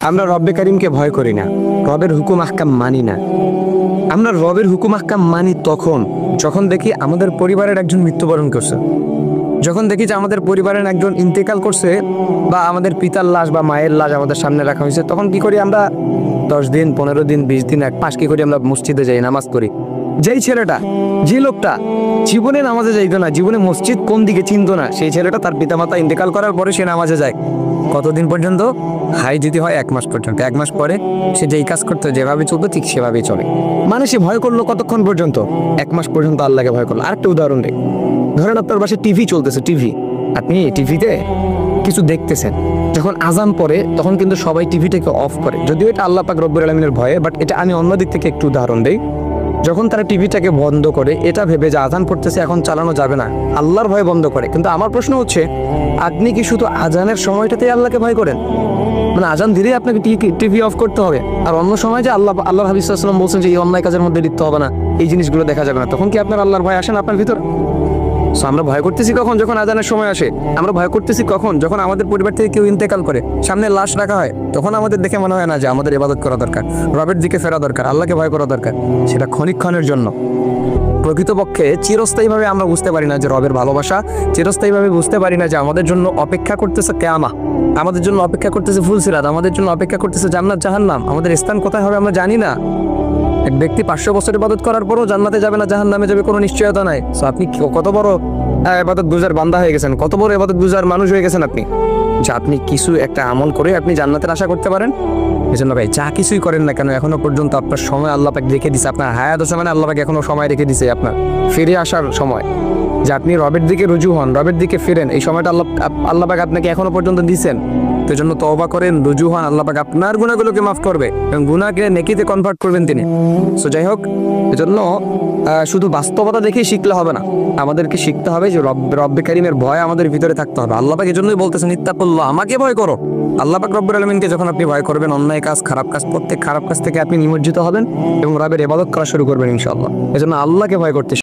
আমরা রব্বে কারিমকে ভয় করি না, রবের হুকুম আহকাম মানি না। আমরা রবের হুকুম আহকাম মানি যখন দেখি আমাদের পরিবারের একজন মৃত্যুবরণ করছে, যখন দেখি যে আমাদের পরিবারের একজন ইন্তেকাল করছে, বা আমাদের পিতার লাশ বা মায়ের লাশ আমাদের সামনে রাখা হয়েছে, তখন কি করি আমরা? 10 দিন, 15 দিন, 20 দিন, 1 মাস কি করি? আমরা মসজিদে যাই, নামাজ করি। যেই ছেলেটা, যে লোকটা জীবনে নামাজে যাইতো না, জীবনে মসজিদ কোন দিকে চিনতো না, সেই ছেলেটা তার পিতামাতা ইন্তেকাল করার পরে সে নামাজে যায়। কতদিন পর্যন্ত? হাই যদি হয় 1 মাস পর্যন্ত। 1 মাস পরে সে যেই কাজ করতে যেভাবে চলতো ঠিক সেভাবেই চলে। মানে সে ভয় করলো কতক্ষণ পর্যন্ত? 1 মাস পর্যন্ত আল্লাহকে ভয় করলো। আরেকটা উদাহরণ দিই, ধরেন আপনার বাসায় টিভি চলতেছে, আপনি টিভিতে কিছু দেখতেছেন, যখন আজান পড়ে তখন কিন্তু সবাই টিভিটাকে অফ করে, যদিও এটা আল্লাহ পাক রব্বুল আলামিনের ভয়ে, বাট এটা আমি অন্য দিক থেকে একটু উদাহরণ দিই। যখন তারা টিভিটাকে বন্ধ করে এটা ভেবে যে আজান পড়তেছে এখন চালানো যাবে না, আল্লাহর ভয়ে বন্ধ করে। কিন্তু আমার প্রশ্ন হচ্ছে, আপনি কি শুধু আজানের সময়টাতেই আল্লাহকে ভয় করেন? মানে আজান দিলেই আপনাকে টিভি অফ করতে হবে, আর অন্য সময় যে আল্লাহ হাবিব সাল্লাল্লাহু আলাইহি ওয়াসাল্লাম বলছেন যে এই অন্যায় কাজের মধ্যে লিপ্ত হবে না, এই জিনিসগুলো দেখা যাবে না, তখন কি আপনার আল্লাহর ভয় আসে না আপনার ভিতর? সো আমরা ভয় করতেছি কখন? যখন আজানের সময় আসে। আমরা ভয় করতেছি কখন? যখন আমাদের পরিবার থেকে কেউ ইন্তেকাল করে, সামনে লাশ রাখা হয়, তখন আমাদের দেখে মনে হয় না যে আমাদের ইবাদত করা দরকার, রবের দিকে ফেরা দরকার, আল্লাহকে ভয় করা দরকার। সেটা ক্ষণিকক্ষণের জন্য। প্রকৃতপক্ষে চিরস্থায়ীভাবে আমরা বুঝতে পারি না যে রবের ভালোবাসা, চিরস্থায়ীভাবে বুঝতে পারি না যে আমাদের জন্য অপেক্ষা করতেছে কিয়ামত, আমাদের জন্য অপেক্ষা করতেছে ফুলসিরাত, আমাদের জন্য অপেক্ষা করতেছে জান্নাত জাহান্নাম। আমাদের স্থান কোথায় হবে আমরা জানি না। এক ব্যক্তি 500 বছর ইবাদত করার পরও জান্নাতে যাবে না জাহান্নামে যাবে কোনো নিশ্চয়তা নাই। সো আপনি কত বড় ইবাদত গুজার বান্দা হয়ে গেছেন, কত বড় ইবাদত গুজার মানুষ হয়ে গেছেন আপনি, যে আপনি কিছু একটা আমল করে আপনি জান্নাতের আশা করতে পারেন। এজন্য ভাই যা কিছুই করেন না কেন, এখনো পর্যন্ত আপনার সময় আল্লাহ পাক রেখে দিছে, আপনার হায়াত আছে মানে আল্লাহ পাক এখনো সময় রেখে দিছে আপনার ফিরে আসার সময়, যে আপনি রবের দিকে রুজু হন, রবের দিকে ফিরেন। এই সময়টা আল্লাহ পাক আপনাকে এখনো পর্যন্ত দিচ্ছেন। তো এই জন্য তওবা করেন, রুজু হন, আল্লাহ পাক আপনার গুনাহগুলোকে মাফ করবে এবং গুনাহকে নেকিতে কনভার্ট করবেন তিনি। সো যাই হোক, এজন্য শুধু বাস্তবতা দেখেই শিখলে হবে না, আমাদেরকে শিখতে হবে যে রব্বে কারিমের ভয় আমাদের ভিতরে থাকতে হবে। আল্লাহ পাক এজন্যই বলতেছেন ইত্তাকুল্লাহ, আমাকে ভয় করো। আল্লাহ পাক রব্বুল আলামিনকে যখন আপনি ভয় করবেন, অন্যায় কাজ, খারাপ কাজ, প্রত্যেক খারাপ কাজ থেকে আপনি নিমজ্জিত হবেন এবং রবের ইবাদত করা শুরু করবেন ইনশাআল্লাহ। এজন্য আল্লাহকে ভয় করতে